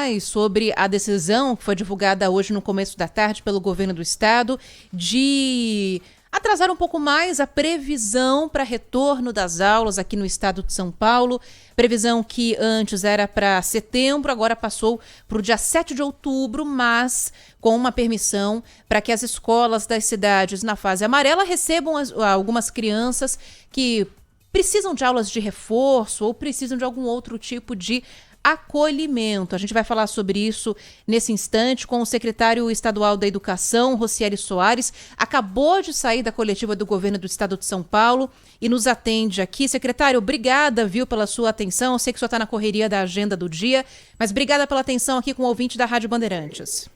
mais sobre a decisão que foi divulgada hoje no começo da tarde pelo governo do estado de atrasar um pouco mais a previsão para retorno das aulas aqui no estado de São Paulo. Previsão que antes era para setembro, agora passou para o dia 7 de outubro, mas com uma permissão para que as escolas das cidades na fase amarela recebam algumas crianças que precisam de aulas de reforço ou precisam de algum outro tipo de acolhimento. A gente vai falar sobre isso nesse instante com o secretário estadual da Educação, Rocieli Soares. Acabou de sair da coletiva do governo do estado de São Paulo e nos atende aqui. Secretário, obrigada, viu, pela sua atenção. Eu sei que o senhor está na correria da agenda do dia, mas obrigada pela atenção aqui com o ouvinte da Rádio Bandeirantes.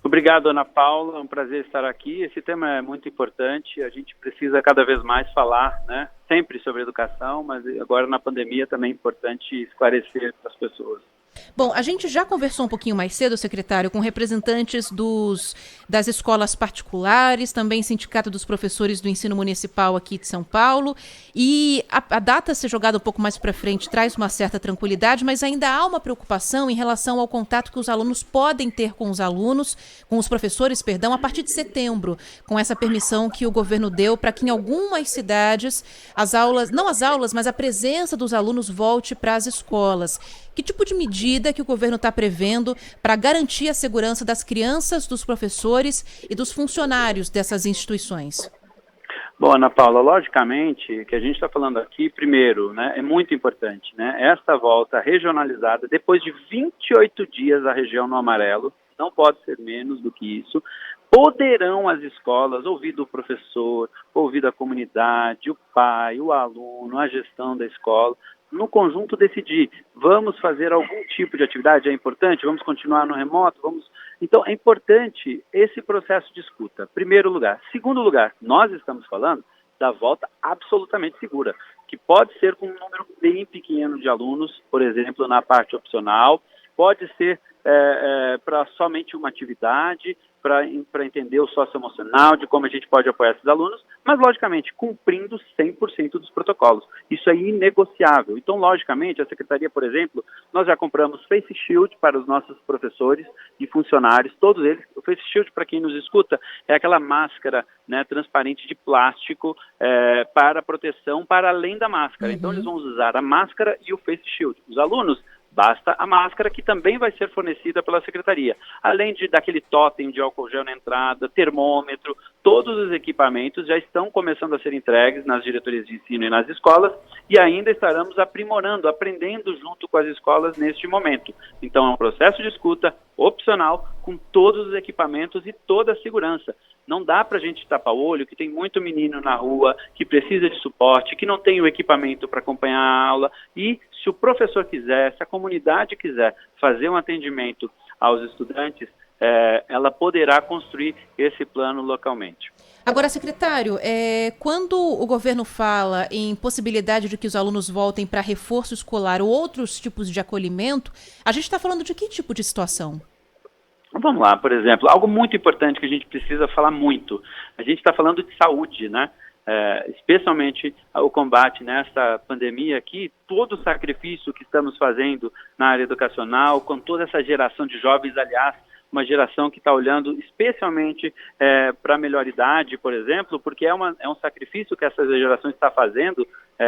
Obrigado, Ana Paula, é um prazer estar aqui. Esse tema é muito importante, a gente precisa cada vez mais falar, né? Sempre sobre educação, mas agora na pandemia também é importante esclarecer para as pessoas. Bom, a gente já conversou um pouquinho mais cedo, secretário, com representantes das escolas particulares, também Sindicato dos Professores do Ensino Municipal aqui de São Paulo, e a data ser jogada um pouco mais para frente traz uma certa tranquilidade, mas ainda há uma preocupação em relação ao contato que os alunos podem ter com os professores, a partir de setembro, com essa permissão que o governo deu para que em algumas cidades mas a presença dos alunos volte para as escolas. Que tipo de medida que o governo está prevendo para garantir a segurança das crianças, dos professores e dos funcionários dessas instituições? Bom, Ana Paula, logicamente, que a gente está falando aqui, primeiro, né, é muito importante, né, esta volta regionalizada, depois de 28 dias a região no amarelo, não pode ser menos do que isso, poderão as escolas, ouvir do professor, ouvir da comunidade, o pai, o aluno, a gestão da escola, no conjunto decidir, vamos fazer algum tipo de atividade, é importante, vamos continuar no remoto, Então, é importante esse processo de escuta, primeiro lugar. Segundo lugar, nós estamos falando da volta absolutamente segura, que pode ser com um número bem pequeno de alunos, por exemplo, na parte opcional, pode ser para somente uma atividade, para entender o socioemocional, de como a gente pode apoiar esses alunos, mas, logicamente, cumprindo 100% dos protocolos. Isso é inegociável. Então, logicamente, a Secretaria, por exemplo, nós já compramos Face Shield para os nossos professores e funcionários, todos eles. O Face Shield, para quem nos escuta, é aquela máscara, né, transparente de plástico para proteção para além da máscara. Então, eles vão usar a máscara e o Face Shield. Os alunos, basta a máscara, que também vai ser fornecida pela Secretaria. Além daquele totem de álcool gel na entrada, termômetro, todos os equipamentos já estão começando a ser entregues nas diretorias de ensino e nas escolas, e ainda estaremos aprimorando, aprendendo junto com as escolas neste momento. Então é um processo de escuta opcional, com todos os equipamentos e toda a segurança. Não dá para a gente tapar o olho, que tem muito menino na rua, que precisa de suporte, que não tem o equipamento para acompanhar a aula, e se o professor quiser, se a comunidade quiser fazer um atendimento aos estudantes, ela poderá construir esse plano localmente. Agora, secretário, quando o governo fala em possibilidade de que os alunos voltem para reforço escolar ou outros tipos de acolhimento, a gente está falando de que tipo de situação? Vamos lá, por exemplo, algo muito importante que a gente precisa falar muito. A gente está falando de saúde, né? Especialmente o combate nessa pandemia aqui, todo o sacrifício que estamos fazendo na área educacional, com toda essa geração de jovens, aliás, uma geração que está olhando especialmente para a melhor idade, por exemplo, porque é um sacrifício que essa geração está fazendo,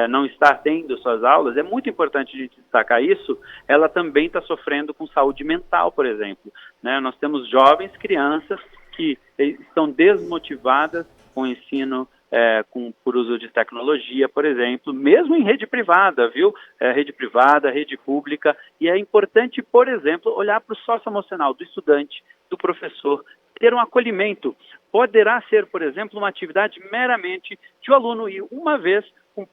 não está tendo suas aulas. É muito importante a gente destacar isso. Ela também está sofrendo com saúde mental, por exemplo, né? Nós temos jovens, crianças que estão desmotivadas com o ensino por uso de tecnologia, por exemplo, mesmo em rede privada, viu? Rede privada, rede pública, e é importante, por exemplo, olhar para o socioemocional do estudante, do professor, ter um acolhimento. Poderá ser, por exemplo, uma atividade meramente de o aluno ir uma vez com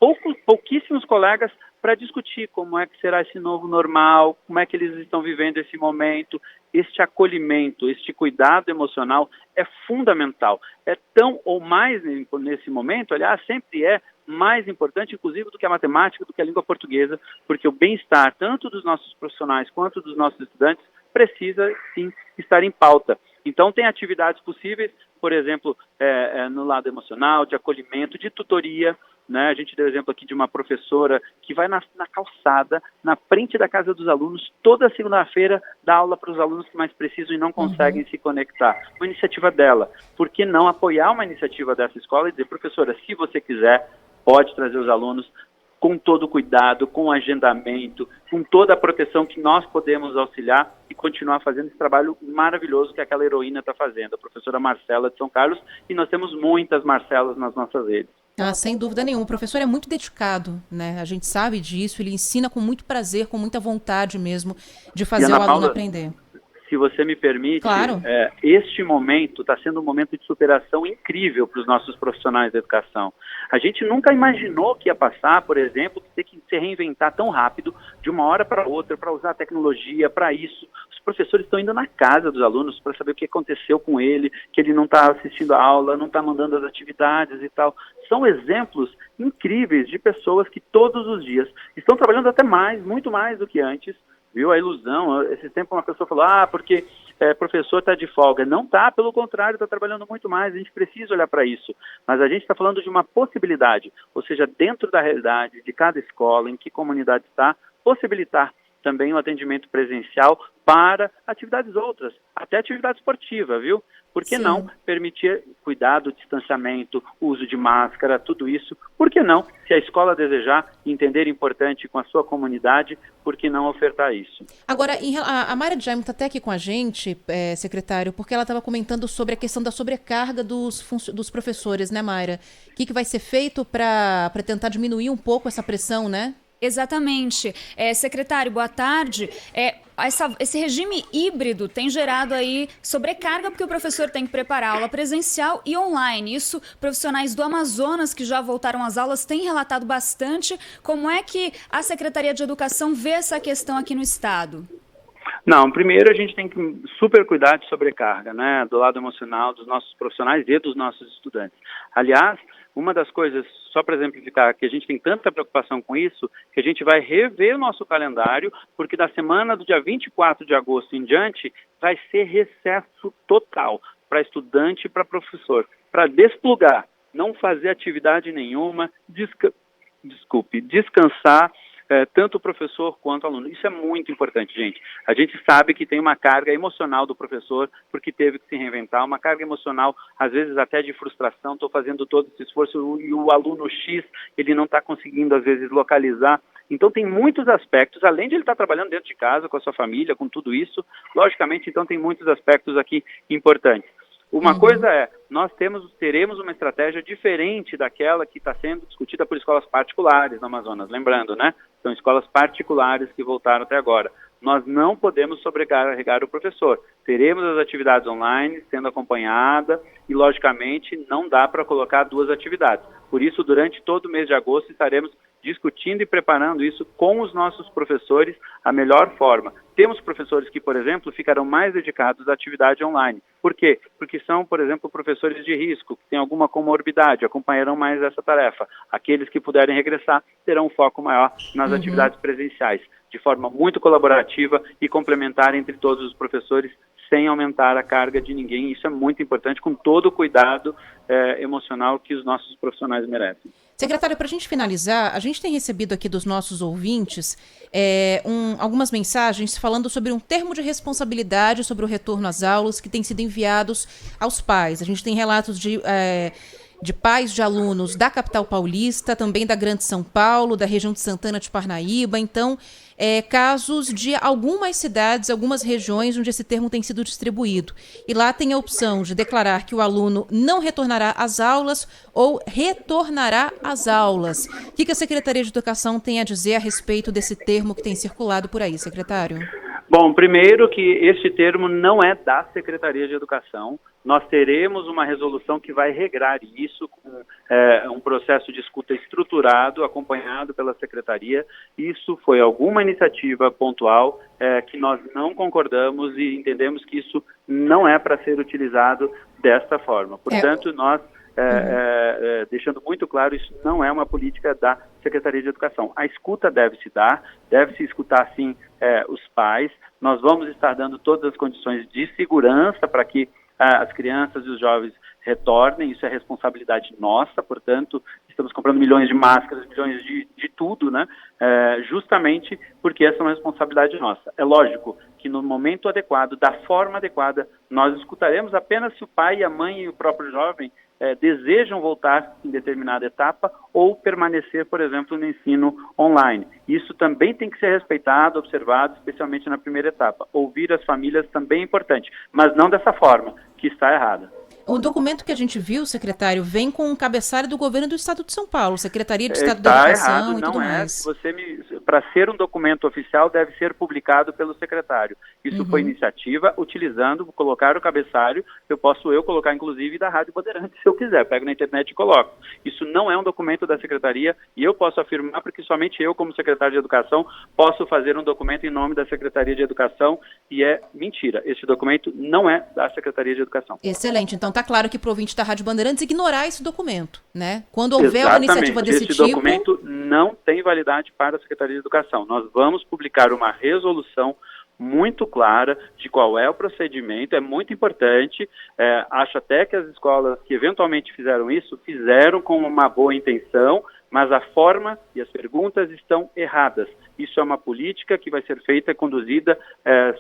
pouquíssimos colegas para discutir como é que será esse novo normal, como é que eles estão vivendo esse momento. Este acolhimento, este cuidado emocional é fundamental. É tão ou mais nesse momento, aliás, sempre é mais importante, inclusive, do que a matemática, do que a língua portuguesa, porque o bem-estar, tanto dos nossos profissionais quanto dos nossos estudantes, precisa, sim, estar em pauta. Então, tem atividades possíveis, por exemplo, no lado emocional, de acolhimento, de tutoria, né? A gente deu exemplo aqui de uma professora que vai na calçada, na frente da casa dos alunos, toda segunda-feira dá aula para os alunos que mais precisam e não conseguem se conectar. Uma iniciativa dela. Por que não apoiar uma iniciativa dessa escola e dizer, professora, se você quiser, pode trazer os alunos com todo o cuidado, com o agendamento, com toda a proteção que nós podemos auxiliar e continuar fazendo esse trabalho maravilhoso que aquela heroína está fazendo, a professora Marcela de São Carlos, e nós temos muitas Marcelas nas nossas redes. Ah, sem dúvida nenhuma. O professor é muito dedicado, né? A gente sabe disso, ele ensina com muito prazer, com muita vontade mesmo de fazer o aluno aprender. Se você me permite, claro. Este momento está sendo um momento de superação incrível para os nossos profissionais da educação. A gente nunca imaginou que ia passar, por exemplo, ter que se reinventar tão rápido, de uma hora para outra, para usar a tecnologia, para isso. Os professores estão indo na casa dos alunos para saber o que aconteceu com ele, que ele não está assistindo a aula, não está mandando as atividades e tal. São exemplos incríveis de pessoas que todos os dias estão trabalhando até mais, muito mais do que antes. Viu a ilusão? Esse tempo uma pessoa falou, porque professor está de folga. Não está, pelo contrário, está trabalhando muito mais. A gente precisa olhar para isso. Mas a gente está falando de uma possibilidade, ou seja, dentro da realidade de cada escola, em que comunidade está, possibilitar também o atendimento presencial para atividades outras, até atividade esportiva, viu? Por que não permitir cuidado, distanciamento, uso de máscara, tudo isso? Por que não, se a escola desejar entender importante com a sua comunidade, por que não ofertar isso? Agora, a Mayra Djaimo está até aqui com a gente, secretário, porque ela estava comentando sobre a questão da sobrecarga dos professores, né, Mayra? O que vai ser feito para tentar diminuir um pouco essa pressão, né? Exatamente. Secretário, boa tarde. Esse regime híbrido tem gerado aí sobrecarga porque o professor tem que preparar aula presencial e online. Isso, profissionais do Amazonas que já voltaram às aulas têm relatado bastante. Como é que a Secretaria de Educação vê essa questão aqui no estado? Não, primeiro a gente tem que super cuidar de sobrecarga, né, do lado emocional dos nossos profissionais e dos nossos estudantes. Aliás, uma das coisas, só para exemplificar, que a gente tem tanta preocupação com isso, que a gente vai rever o nosso calendário, porque da semana do dia 24 de agosto em diante, vai ser recesso total para estudante e para professor, para desplugar, não fazer atividade nenhuma, descansar, tanto o professor quanto o aluno. Isso é muito importante, gente. A gente sabe que tem uma carga emocional do professor, porque teve que se reinventar, uma carga emocional, às vezes até de frustração, estou fazendo todo esse esforço e o aluno X, ele não está conseguindo, às vezes, localizar. Então, tem muitos aspectos, além de ele estar trabalhando dentro de casa, com a sua família, com tudo isso, logicamente, então, tem muitos aspectos aqui importantes. Uma coisa nós teremos uma estratégia diferente daquela que está sendo discutida por escolas particulares no Amazonas, lembrando, né? São escolas particulares que voltaram até agora. Nós não podemos sobrecarregar o professor. Teremos as atividades online sendo acompanhada e, logicamente, não dá para colocar duas atividades. Por isso, durante todo o mês de agosto, estaremos discutindo e preparando isso com os nossos professores a melhor forma. Temos professores que, por exemplo, ficarão mais dedicados à atividade online. Por quê? Porque são, por exemplo, professores de risco, que têm alguma comorbidade, acompanharão mais essa tarefa. Aqueles que puderem regressar terão um foco maior nas atividades presenciais, de forma muito colaborativa e complementar entre todos os professores, sem aumentar a carga de ninguém. Isso é muito importante, com todo o cuidado emocional que os nossos profissionais merecem. Secretário, para a gente finalizar, a gente tem recebido aqui dos nossos ouvintes algumas mensagens falando sobre um termo de responsabilidade sobre o retorno às aulas que tem sido enviados aos pais. A gente tem relatos de pais de alunos da capital paulista, também da Grande São Paulo, da região de Santana de Parnaíba. Então, casos de algumas cidades, algumas regiões onde esse termo tem sido distribuído. E lá tem a opção de declarar que o aluno não retornará às aulas ou retornará às aulas. O que a Secretaria de Educação tem a dizer a respeito desse termo que tem circulado por aí, secretário? Bom, primeiro que este termo não é da Secretaria de Educação. Nós teremos uma resolução que vai regrar isso com um processo de escuta estruturado, acompanhado pela Secretaria. Isso foi alguma iniciativa pontual que nós não concordamos e entendemos que isso não é para ser utilizado desta forma. Portanto, nós deixando muito claro, isso não é uma política da Secretaria de Educação. A escuta deve se dar, deve-se escutar, sim, os pais. Nós vamos estar dando todas as condições de segurança para que as crianças e os jovens retornem, isso é responsabilidade nossa, portanto, estamos comprando milhões de máscaras, milhões de tudo, né? Justamente porque essa é uma responsabilidade nossa. É lógico que no momento adequado, da forma adequada, nós escutaremos apenas se o pai, a mãe e o próprio jovem desejam voltar em determinada etapa ou permanecer, por exemplo, no ensino online. Isso também tem que ser respeitado, observado, especialmente na primeira etapa. Ouvir as famílias também é importante, mas não dessa forma, que está errada. O documento que a gente viu, secretário, vem com um cabeçalho do governo do Estado de São Paulo, Secretaria de Estado da Educação errado, e tudo não é. mais. Para ser um documento oficial, deve ser publicado pelo secretário. Isso foi iniciativa, colocar o cabeçalho, eu posso colocar, inclusive, da Rádio Bandeirantes, se eu quiser, pego na internet e coloco. Isso não é um documento da secretaria e eu posso afirmar, porque somente eu, como secretário de Educação, posso fazer um documento em nome da Secretaria de Educação e é mentira. Esse documento não é da Secretaria de Educação. Excelente. Então tá claro que pro ouvinte da Rádio Bandeirantes ignorar esse documento, né? Quando houver uma iniciativa desse tipo... Esse documento não tem validade para a Secretaria de Educação. Nós vamos publicar uma resolução muito clara de qual é o procedimento, é muito importante, acho até que as escolas que eventualmente fizeram isso, fizeram com uma boa intenção, mas a forma e as perguntas estão erradas. Isso é uma política que vai ser feita e conduzida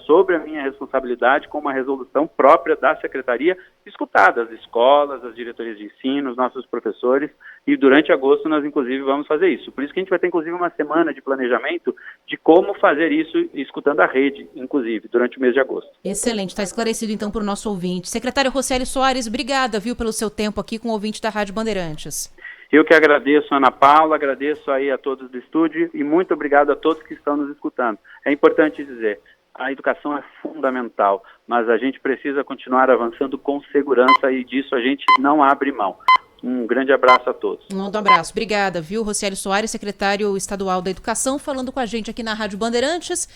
sobre a minha responsabilidade com uma resolução própria da Secretaria, escutada as escolas, as diretorias de ensino, os nossos professores, e durante agosto nós, inclusive, vamos fazer isso. Por isso que a gente vai ter, inclusive, uma semana de planejamento de como fazer isso, escutando a rede, inclusive, durante o mês de agosto. Excelente, está esclarecido, então, para o nosso ouvinte. Secretário Rocieli Soares, obrigada, pelo seu tempo aqui com o ouvinte da Rádio Bandeirantes. Eu que agradeço, Ana Paula, agradeço aí a todos do estúdio e muito obrigado a todos que estão nos escutando. É importante dizer, a educação é fundamental, mas a gente precisa continuar avançando com segurança e disso a gente não abre mão. Um grande abraço a todos. Um abraço, obrigada, Rocieli Soares, secretário estadual da Educação, falando com a gente aqui na Rádio Bandeirantes.